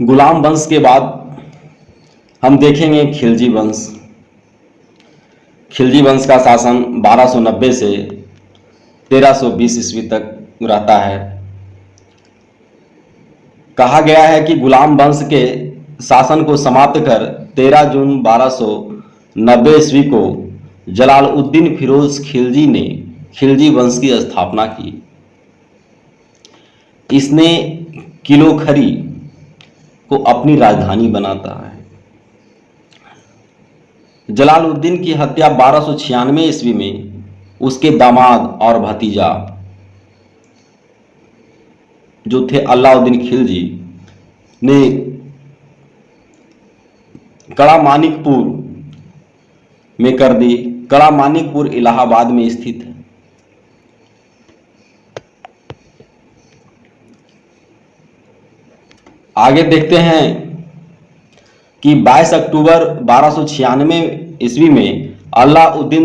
गुलाम वंश के बाद हम देखेंगे खिलजी वंश। खिलजी वंश का शासन 1290 से 1320 ईस्वी तक रहता है। कहा गया है कि गुलाम वंश के शासन को समाप्त कर 13 जून 1290 ईस्वी को जलालुद्दीन फिरोज खिलजी ने खिलजी वंश की स्थापना की। इसने किलोखरी को अपनी राजधानी बनाता है। जलालुद्दीन की हत्या 1296 ईस्वी में उसके दामाद और भतीजा जो थे अलाउद्दीन खिलजी ने कड़ा मानिकपुर में कर दी। कड़ा मानिकपुर इलाहाबाद में स्थित है। आगे देखते हैं कि 22 अक्टूबर 1296 ईस्वी में अलाउद्दीन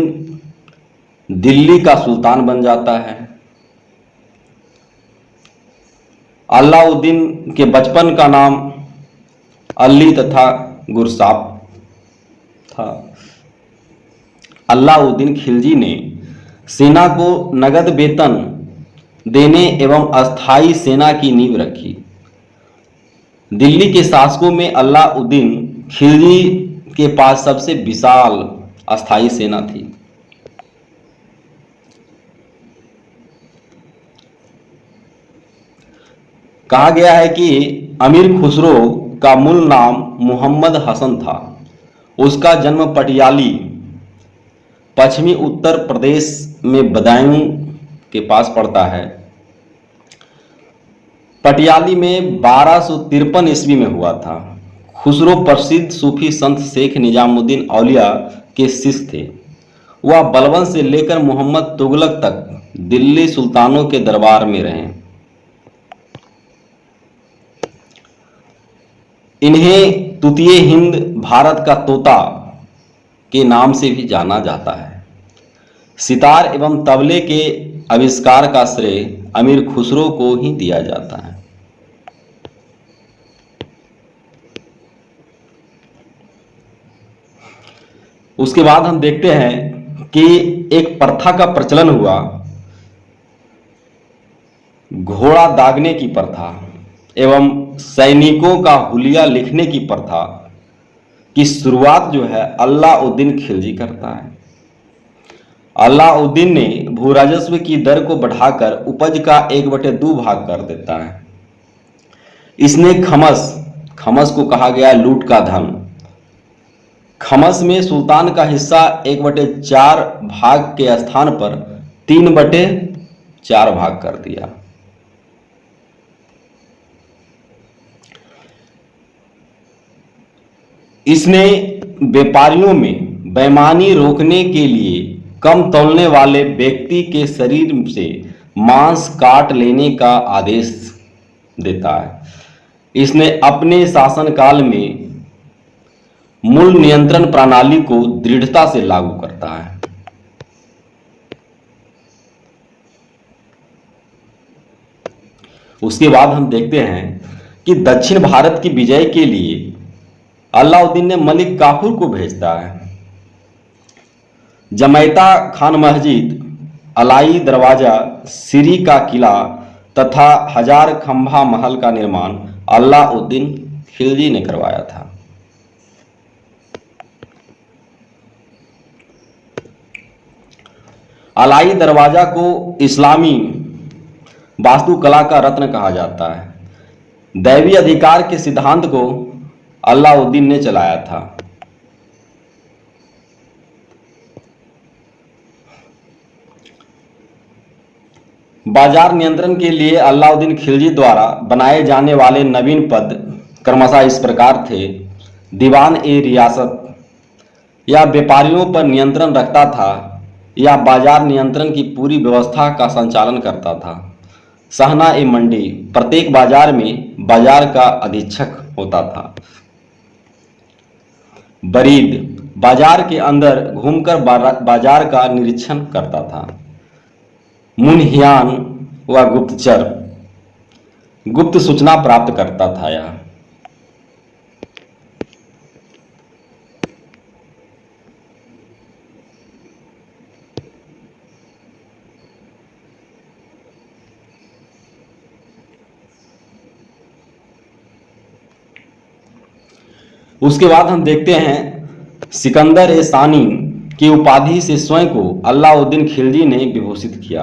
दिल्ली का सुल्तान बन जाता है। अलाउद्दीन के बचपन का नाम अली तथा गुरसाप था। अलाउद्दीन खिलजी ने सेना को नगद वेतन देने एवं अस्थाई सेना की नींव रखी। दिल्ली के शासकों में अलाउद्दीन खिलजी के पास सबसे विशाल अस्थाई सेना थी। कहा गया है कि अमीर खुसरो का मूल नाम मोहम्मद हसन था। उसका जन्म पटियाली पश्चिमी उत्तर प्रदेश में बदायूं के पास पड़ता है। पटियाली में 1253 ईस्वी में हुआ था। खुसरो प्रसिद्ध सूफी संत शेख निजामुद्दीन औलिया के शिष्य थे। वह बलबन से लेकर मोहम्मद तुगलक तक दिल्ली सुल्तानों के दरबार में रहे। इन्हें तूतीय हिंद, भारत का तोता के नाम से भी जाना जाता है। सितार एवं तबले के आविष्कार का श्रेय अमीर खुसरो को ही दिया जाता है। उसके बाद हम देखते हैं कि एक प्रथा का प्रचलन हुआ, घोड़ा दागने की प्रथा एवं सैनिकों का हुलिया लिखने की प्रथा की शुरुआत जो है अलाउद्दीन खिलजी करता है। अलाउद्दीन ने भू राजस्व की दर को बढ़ाकर उपज का 1/2 भाग कर देता है। इसने खमस को कहा गया लूट का धन, खमस में सुल्तान का हिस्सा 1/4 भाग के स्थान पर 3/4 भाग कर दिया। इसने व्यापारियों में बेईमानी रोकने के लिए कम तौलने वाले व्यक्ति के शरीर से मांस काट लेने का आदेश देता है। इसने अपने शासनकाल में मूल नियंत्रण प्रणाली को दृढ़ता से लागू करता है। उसके बाद हम देखते हैं कि दक्षिण भारत की विजय के लिए अलाउद्दीन ने मलिक काफूर को भेजता है। जमैता खान मस्जिद, अलाई दरवाजा, सिरी का किला तथा हजार खंभा महल का निर्माण अलाउद्दीन खिलजी ने करवाया था। अलाई दरवाजा को इस्लामी वास्तुकला का रत्न कहा जाता है। दैवी अधिकार के सिद्धांत को अलाउद्दीन ने चलाया था। बाजार नियंत्रण के लिए अलाउद्दीन खिलजी द्वारा बनाए जाने वाले नवीन पद क्रमशः इस प्रकार थे। दीवान ए रियासत या व्यापारियों पर नियंत्रण रखता था या बाजार नियंत्रण की पूरी व्यवस्था का संचालन करता था। सहना ए मंडी, प्रत्येक बाजार में बाजार का अधीक्षक होता था। बरीद, बाजार के अंदर घूमकर बाजार का निरीक्षण करता था। मुनहियान व गुप्तचर, गुप्त सूचना प्राप्त करता था। यह उसके बाद हम देखते हैं सिकंदर ए सानी की उपाधि से स्वयं को अलाउद्दीन खिलजी ने विभूषित किया।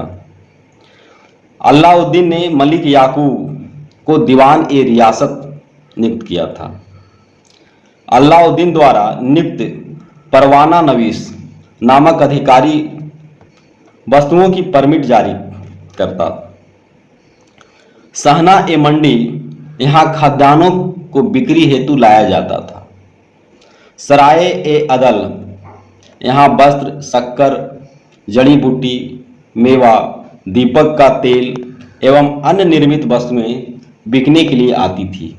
अलाउद्दीन ने मलिक याकूब को दीवान ए रियासत नियुक्त किया था। अलाउद्दीन द्वारा नियुक्त परवाना नवीस नामक अधिकारी वस्तुओं की परमिट जारी करता। सहना ए मंडी यहाँ खाद्यान्नों को बिक्री हेतु लाया जाता था। सराय ए अदल यहाँ वस्त्र, शक्कर, जड़ी बूटी, मेवा, दीपक का तेल एवं अन्य निर्मित वस्तुएं बिकने के लिए आती थी।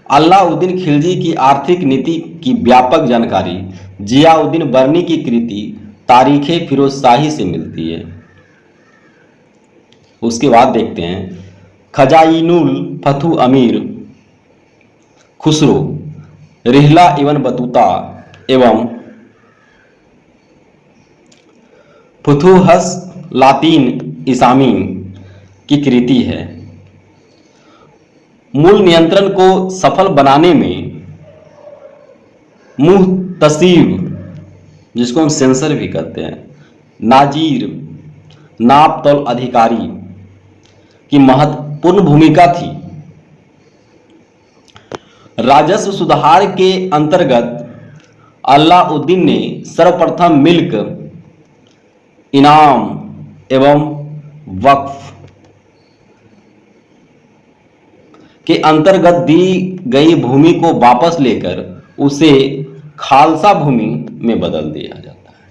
अलाउद्दीन खिलजी की आर्थिक नीति की व्यापक जानकारी जियाउद्दीन बर्नी की कृति तारीखे फिरोजशाही से मिलती है। उसके बाद देखते हैं खजाइनुल फतू अमीर खुसरो, रिहला इब्न बतूता एवं फुतूहस लातीन इसामी की कृति है। मूल नियंत्रण को सफल बनाने में मुहतसिब, जिसको हम सेंसर भी कहते हैं, नाजीर, नाप तौल अधिकारी की महत्वपूर्ण भूमिका थी। राजस्व सुधार के अंतर्गत अलाउद्दीन ने सर्वप्रथम मिल्क, इनाम एवं वक्फ के अंतर्गत दी गई भूमि को वापस लेकर उसे खालसा भूमि में बदल दिया जाता है।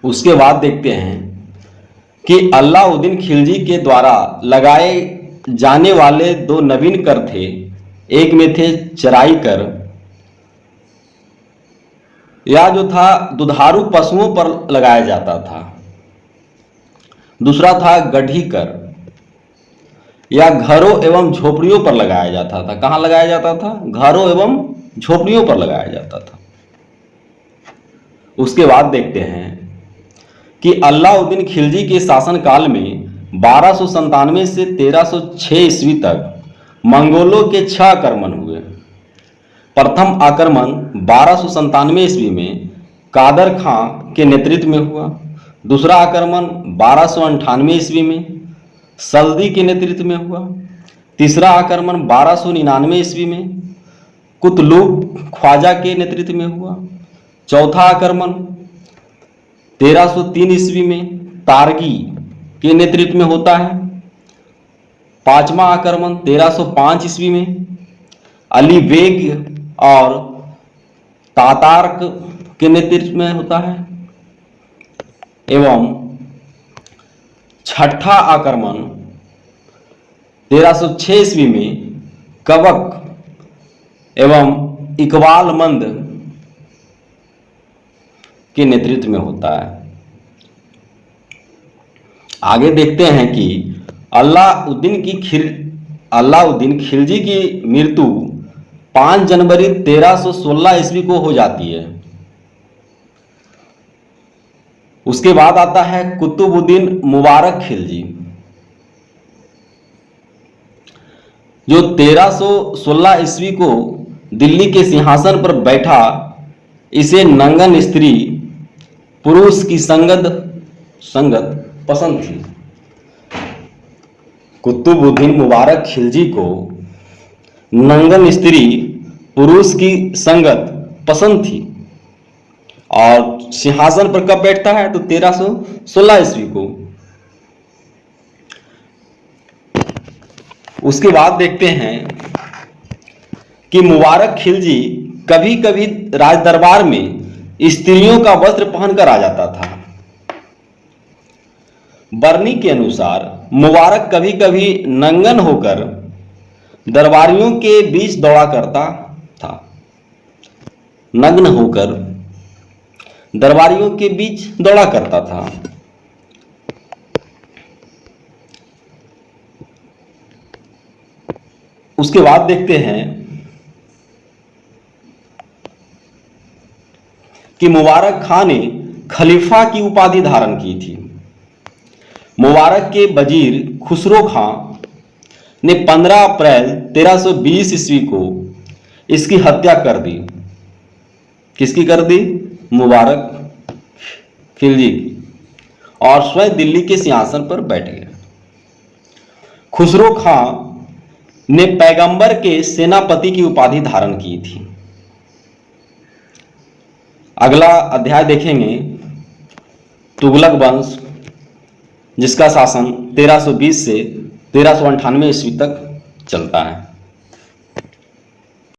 उसके बाद देखते हैं कि अलाउद्दीन खिलजी के द्वारा लगाए जाने वाले दो नवीन कर थे। एक में थे चराई कर, या जो था दुधारू पशुओं पर लगाया जाता था। दूसरा था गढ़ी कर, या घरों एवं झोपड़ियों पर लगाया जाता था। कहां लगाया जाता था? घरों एवं झोपड़ियों पर लगाया जाता था। उसके बाद देखते हैं कि अलाउद्दीन खिलजी के शासनकाल में 1297 से 1306 ईस्वी तक मंगोलों के 6 आक्रमण हुए। प्रथम आक्रमण 1297 ईस्वी में कादर खां के नेतृत्व में हुआ। दूसरा आक्रमण 1298 ईस्वी में सल्दी के नेतृत्व में हुआ। तीसरा आक्रमण 1299 ईस्वी में कुतलुक ख्वाजा के नेतृत्व में हुआ। चौथा आक्रमण 1303 ईस्वी में तारगी के नेतृत्व में होता है। पांचवा आक्रमण 1305 ईस्वी में अली बेग और तातार्क के नेतृत्व में होता है। एवं छठा आक्रमण 1306 ईस्वी में कबक एवं इकबाल मंद के नेतृत्व में होता है। आगे देखते हैं कि अलाउद्दीन खिलजी की मृत्यु 5 जनवरी 1316 ईस्वी को हो जाती है। उसके बाद आता है कुतुबुद्दीन मुबारक खिलजी, जो 1316 ईस्वी को दिल्ली के सिंहासन पर बैठा। इसे नंगन स्त्री पुरुष की संगत पसंद थी। कुतुबुद्दीन मुबारक खिलजी को नंगन स्त्री पुरुष की संगत पसंद थी और सिंहासन पर कब बैठता है? तो 1316 ईस्वी को। उसके बाद देखते हैं कि मुबारक खिलजी कभी कभी राज दरबार में स्त्रियों का वस्त्र पहनकर आ जाता था। बर्नी के अनुसार मुबारक कभी कभी नंगन होकर दरबारियों के बीच दौड़ा करता था। नग्न होकर दरबारियों के बीच दौड़ा करता था। उसके बाद देखते हैं कि मुबारक खां ने खलीफा की उपाधि धारण की थी। मुबारक के वजीर खुसरो खां ने 15 अप्रैल 1320 ईस्वी को इसकी हत्या कर दी। किसकी कर दी? मुबारक खिलजी की, और स्वयं दिल्ली के सिंहासन पर बैठ गया। खुसरो खां ने पैगंबर के सेनापति की उपाधि धारण की थी। अगला अध्याय देखेंगे तुगलक वंश, जिसका शासन 1320 से 1398 ईस्वी तक चलता है।